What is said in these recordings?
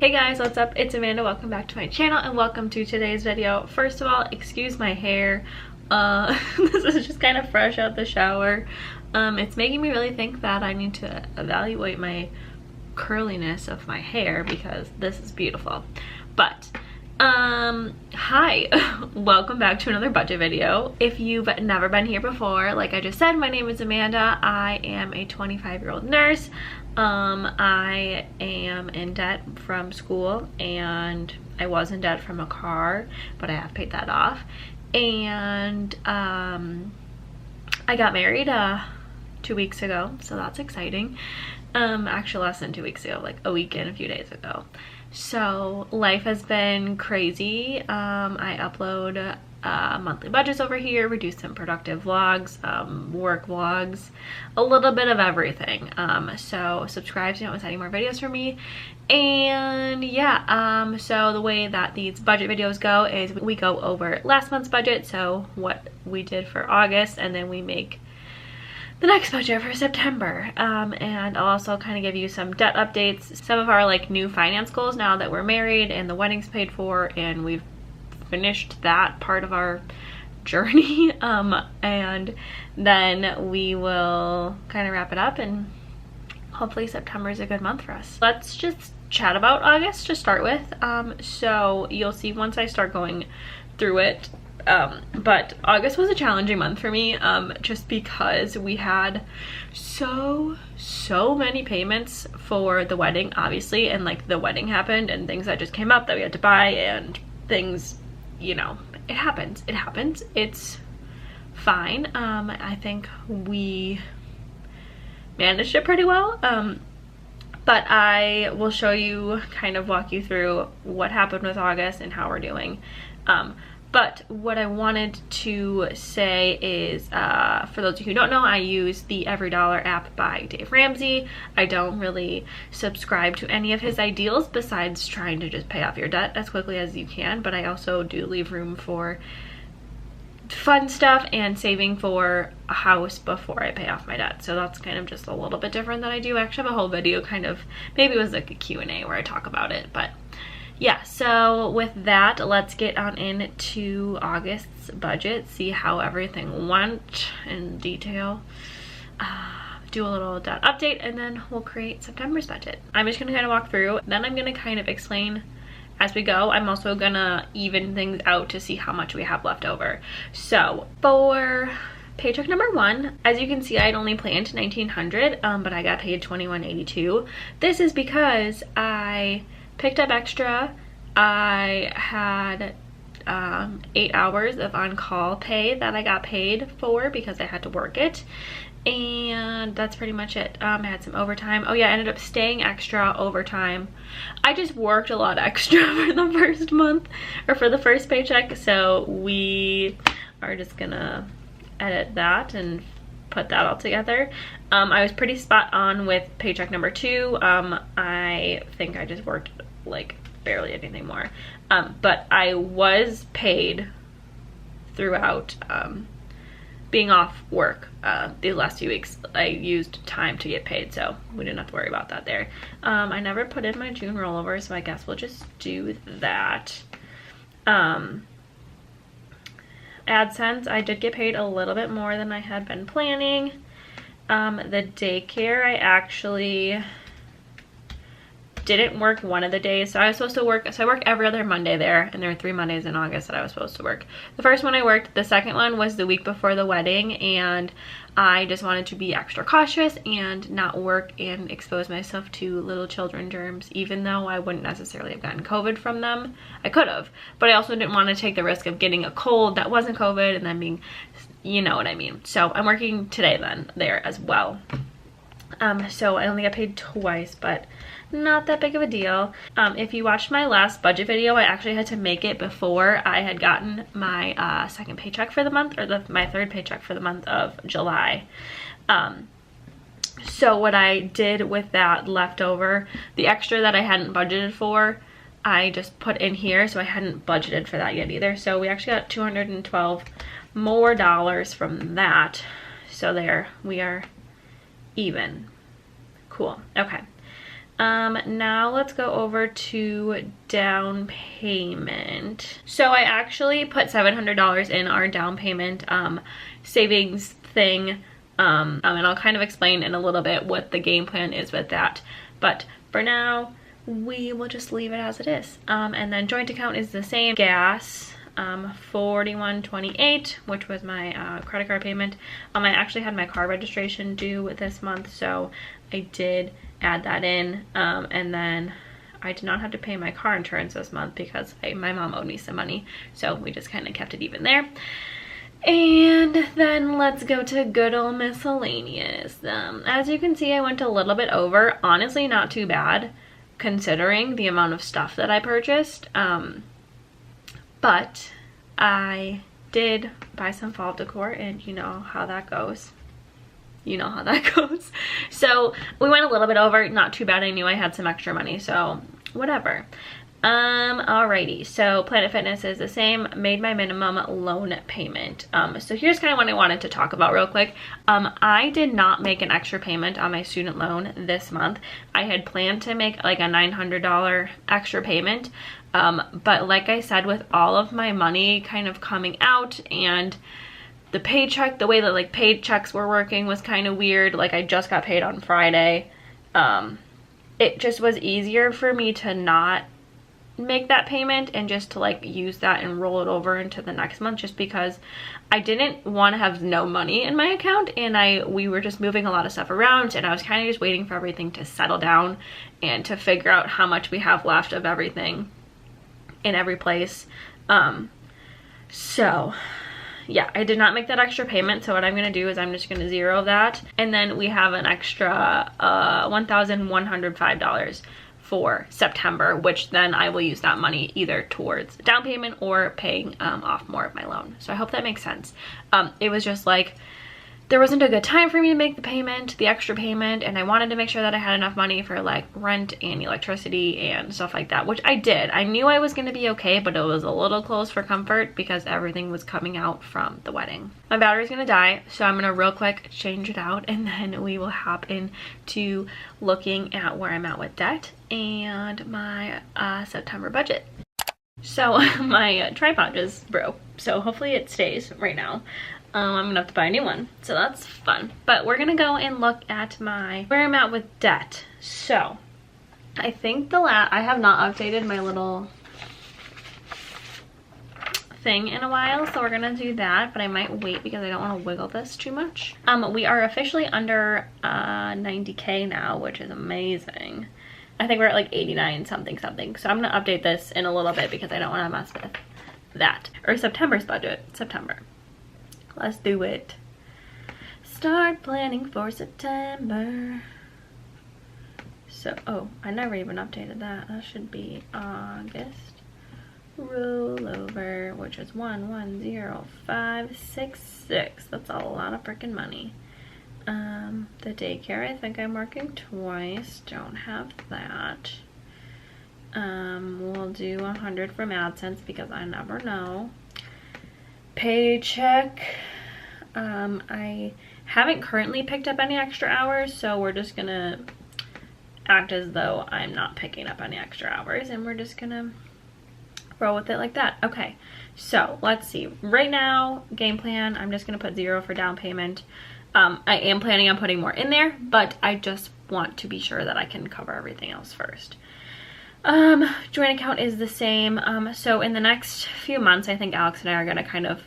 Hey guys, what's up? It's Amanda. Welcome back to my channel and welcome to today's video. First of all, excuse my hair. This is just kind of fresh out the shower. It's making me really think that I need to evaluate my curliness of my hair because this is beautiful. But hi, welcome back to another budget video. If you've never been here before, like I just said, my name is Amanda. I am a 25-year-old nurse. I am in debt from school, and I was in debt from a car, but I have paid that off. And I got married 2 weeks ago, so that's exciting. Actually less than 2 weeks ago, like a week and a few days ago. So life has been crazy. I upload monthly budgets over here. We do some productive vlogs, work vlogs, a little bit of everything. So subscribe so you don't miss any more videos from me. And yeah, so the way that these budget videos go is we go over last month's budget, so what we did for August, and then we make the next budget for September. And I'll also kind of give you some debt updates, some of our like new finance goals now that we're married and the wedding's paid for and we've finished that part of our journey. And then we will kind of wrap it up, and hopefully September is a good month for us. Let's just chat about August to start with. So you'll see once I start going through it. But August was a challenging month for me, just because we had so many payments for the wedding, obviously, and like the wedding happened and things that just came up that we had to buy and things, you know, it happens, it's fine. I think we managed it pretty well, but I will show you, kind of walk you through what happened with August and how we're doing. But what I wanted to say is, for those of you who don't know, I use the Every Dollar app by Dave Ramsey. I don't really subscribe to any of his ideals besides trying to just pay off your debt as quickly as you can, but I also do leave room for fun stuff and saving for a house before I pay off my debt. So that's kind of just a little bit different that I do. I actually have a whole video, kind of, maybe it was like a Q&A where I talk about it, but yeah, so with that, let's get on into August's budget, see how everything went in detail, do a little debt update, and then we'll create September's budget. I'm just gonna kind of walk through, then I'm gonna kind of explain as we go. I'm also gonna even things out to see how much we have left over. So for paycheck number one, as you can see, I'd only planned $1,900, but I got paid $2,182. This is because I picked up extra. I had 8 hours of on-call pay that I got paid for because I had to work it, and that's pretty much it. I had some overtime. Oh yeah, I ended up staying extra overtime. I just worked a lot extra for the first month, or for the first paycheck, so we are just gonna edit that and put that all together. I was pretty spot on with paycheck number two. I think I just worked like barely anything more, but I was paid throughout being off work. These last few weeks I used time to get paid, so we didn't have to worry about that there. I never put in my June rollover, so I guess we'll just do that. AdSense, I did get paid a little bit more than I had been planning. The daycare, I actually didn't work one of the days, so I was supposed to work, so I work every other Monday there, and there were 3 Mondays in August that I was supposed to work. The first one I worked, the second one was the week before the wedding, and I just wanted to be extra cautious and not work and expose myself to little children germs, even though I wouldn't necessarily have gotten COVID from them. I could have, but I also didn't want to take the risk of getting a cold that wasn't COVID and then being, you know what I mean. So I'm working today then there as well. So I only got paid twice, but not that big of a deal. If you watched my last budget video, I actually had to make it before I had gotten my second paycheck for the month, or my third paycheck for the month of July. So what I did with that leftover, the extra that I hadn't budgeted for, I just put in here, so I hadn't budgeted for that yet either. So we actually got $212 more from that. So there, we are even. Cool. Okay. Now let's go over to down payment. So I actually put $700 in our down payment savings thing, and I'll kind of explain in a little bit what the game plan is with that. But for now, we will just leave it as it is. And then joint account is the same. Gas, $41.28, which was my credit card payment. I actually had my car registration due this month, so I did add that in. And then I did not have to pay my car insurance this month because my mom owed me some money, so we just kind of kept it even there. And then let's go to good old miscellaneous. As you can see, I went a little bit over. Honestly, not too bad considering the amount of stuff that I purchased. But I did buy some fall decor, and you know how that goes. You know how that goes. So we went a little bit over, not too bad. I knew I had some extra money, so whatever. Alrighty, so Planet Fitness is the same. Made my minimum loan payment. So here's kind of what I wanted to talk about real quick. I did not make an extra payment on my student loan this month. I had planned to make like a $900 extra payment, but like I said, with all of my money kind of coming out and the paycheck, the way that like paychecks were working was kind of weird. Like I just got paid on Friday. It just was easier for me to not make that payment and just to like use that and roll it over into the next month, just because I didn't want to have no money in my account, and we were just moving a lot of stuff around, and I was kind of just waiting for everything to settle down and to figure out how much we have left of everything in every place. So yeah, I did not make that extra payment, so what I'm gonna do is I'm just gonna zero that, and then we have an extra $1,105 for September, which then I will use that money either towards down payment or paying off more of my loan. So I hope that makes sense. It was just like there wasn't a good time for me to make the payment, the extra payment, and I wanted to make sure that I had enough money for like rent and electricity and stuff like that, which I did. I knew I was going to be okay, but it was a little close for comfort because everything was coming out from the wedding. My battery's going to die, so I'm going to real quick change it out, and then we will hop into looking at where I'm at with debt and my September budget. So my tripod just broke, so hopefully it stays right now. I'm gonna have to buy a new one, so that's fun. But we're gonna go and look at where I'm at with debt. So I think I have not updated my little thing in a while, so we're gonna do that, but I might wait because I don't want to wiggle this too much. We are officially under 90K now, which is amazing. I think we're at like 89 something, so I'm gonna update this in a little bit because I don't want to mess with that. Or September's budget. September. Let's do it. Start planning for September. So, oh, I never even updated that. That should be August. Roll over, which is 1,10566. That's a lot of freaking money. The daycare, I think I'm working twice. Don't have that. We'll do 100 from AdSense because I never know. Paycheck, I haven't currently picked up any extra hours, so we're just gonna act as though I'm not picking up any extra hours, and we're just gonna roll with it like that. Okay, so let's see. Right now, game plan, I'm just gonna put 0 for down payment. I am planning on putting more in there, but I just want to be sure that I can cover everything else first. Joint account is the same. So in the next few months, I think Alex and I are going to kind of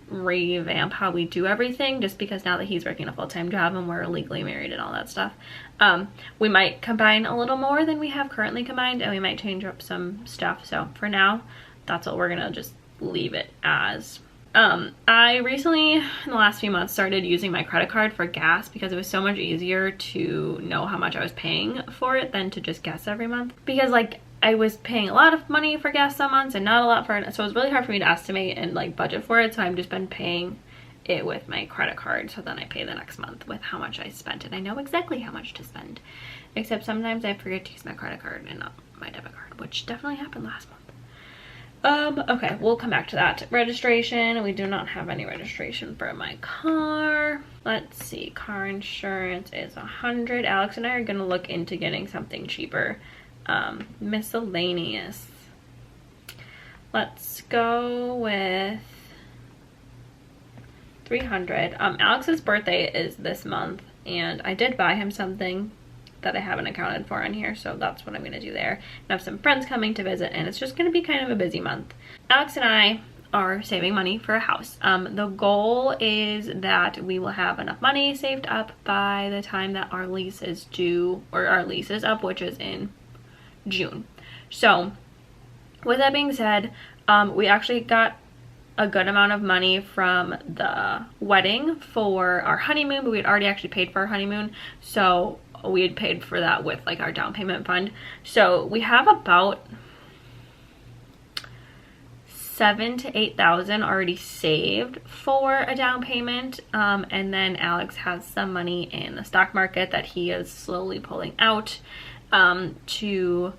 revamp how we do everything, just because now that he's working a full-time job and we're legally married and all that stuff, we might combine a little more than we have currently combined, and we might change up some stuff. So for now, that's what we're going to just leave it as. I recently, in the last few months, started using my credit card for gas because it was so much easier to know how much I was paying for it than to just guess every month. Because like I was paying a lot of money for gas some months and not a lot for it, so it was really hard for me to estimate and like budget for it. So I've just been paying it with my credit card, so then I pay the next month with how much I spent, and I know exactly how much to spend. Except sometimes I forget to use my credit card and not my debit card, which definitely happened last month. Okay, we'll come back to that. Registration, we do not have any registration for my car. Let's see, car insurance is 100. Alex and I are gonna look into getting something cheaper. Miscellaneous. Let's go with 300. Alex's birthday is this month, and I did buy him something that I haven't accounted for on here, so that's what I'm gonna do there. I have some friends coming to visit, and it's just gonna be kind of a busy month. Alex and I are saving money for a house. The goal is that we will have enough money saved up by the time that our lease is due, or our lease is up, which is in June. So with that being said, we actually got a good amount of money from the wedding for our honeymoon, but we had already actually paid for our honeymoon, so we had paid for that with like our down payment fund. So we have about 7,000 to 8,000 already saved for a down payment, and then Alex has some money in the stock market that he is slowly pulling out to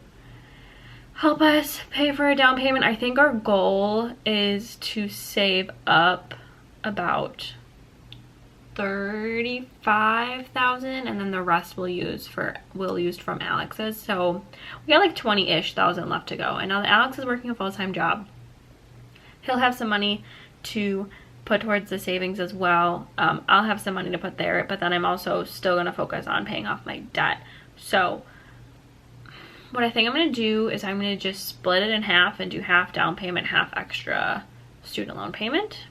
help us pay for a down payment. I think our goal is to save up about 35,000, and then the rest we'll use from Alex's. So we got like 20-ish thousand left to go. And now that Alex is working a full-time job, he'll have some money to put towards the savings as well. I'll have some money to put there, but then I'm also still gonna focus on paying off my debt. So what I think I'm gonna do is I'm gonna just split it in half and do half down payment, half extra student loan payment.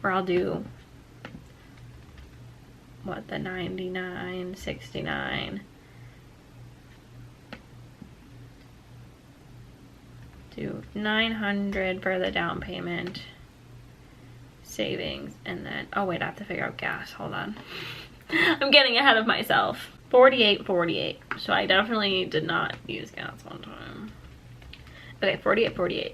Or I'll do what, the 99, 69, do 900 for the down payment, savings, and then, oh wait, I have to figure out gas, hold on. I'm getting ahead of myself. 48.48, so I definitely did not use gas one time. Okay, 48.48.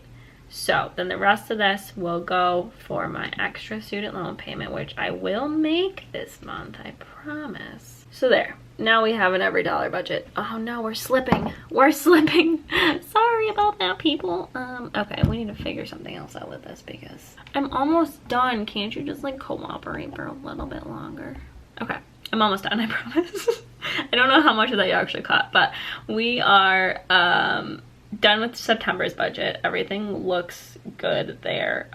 So then the rest of this will go for my extra student loan payment, which I will make this month, I promise. So there, now we have an every dollar budget. Oh no, we're slipping. We're slipping. Sorry about that, people. Okay, we need to figure something else out with this because I'm almost done. Can't you just like cooperate for a little bit longer? Okay, I'm almost done, I promise. I don't know how much of that you actually caught, but we are done with September's budget. Everything looks good there.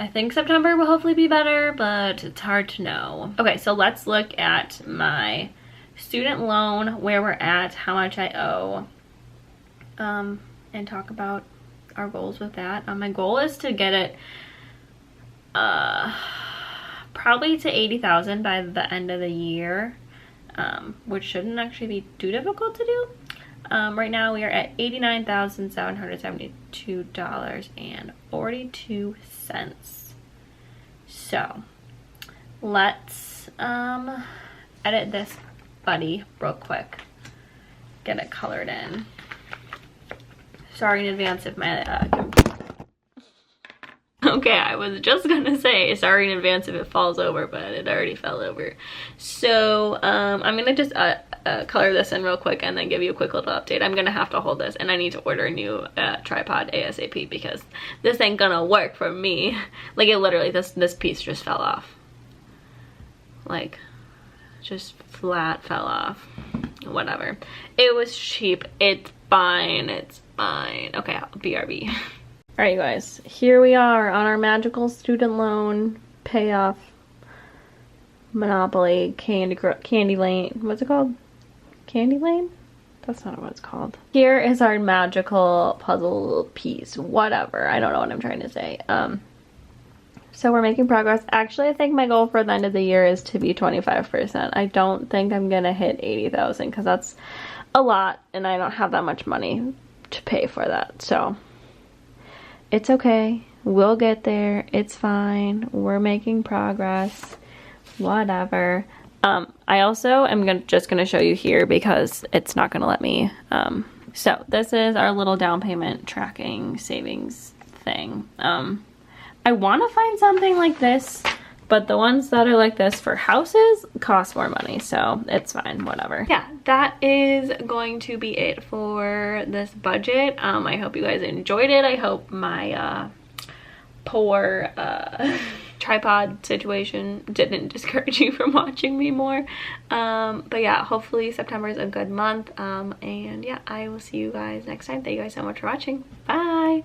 I think September will hopefully be better, but it's hard to know. Okay, so let's look at my student loan, where we're at, how much I owe, and talk about our goals with that. My goal is to get it probably to 80,000 by the end of the year, which shouldn't actually be too difficult to do. Right now we are at $89,772.42. So let's edit this buddy real quick, get it colored in. Sorry in advance if my okay, I was just gonna say sorry in advance if it falls over, but it already fell over. So I'm gonna just color this in real quick and then give you a quick little update. I'm gonna have to hold this, and I need to order a new tripod ASAP because this ain't gonna work for me. Like, it literally, this piece just fell off. Like, just flat fell off. Whatever. It was cheap. It's fine. It's fine. Okay, BRB. Alright, you guys, here we are on our magical student loan payoff Monopoly Candy Lane. What's it called? Candy Lane? That's not what it's called. Here is our magical puzzle piece. Whatever. I don't know what I'm trying to say. So we're making progress. Actually, I think my goal for the end of the year is to be 25%. I don't think I'm gonna hit 80,000 because that's a lot, and I don't have that much money to pay for that. So it's okay. We'll get there. It's fine. We're making progress. Whatever. I also am just gonna show you here because it's not gonna let me. So this is our little down payment tracking savings thing. I want to find something like this but the ones that are like this for houses cost more money, so it's fine, whatever. Yeah, that is going to be it for this budget. I hope you guys enjoyed it. I hope my poor tripod situation didn't discourage you from watching me more. But yeah, hopefully September is a good month. And yeah, I will see you guys next time. Thank you guys so much for watching. Bye.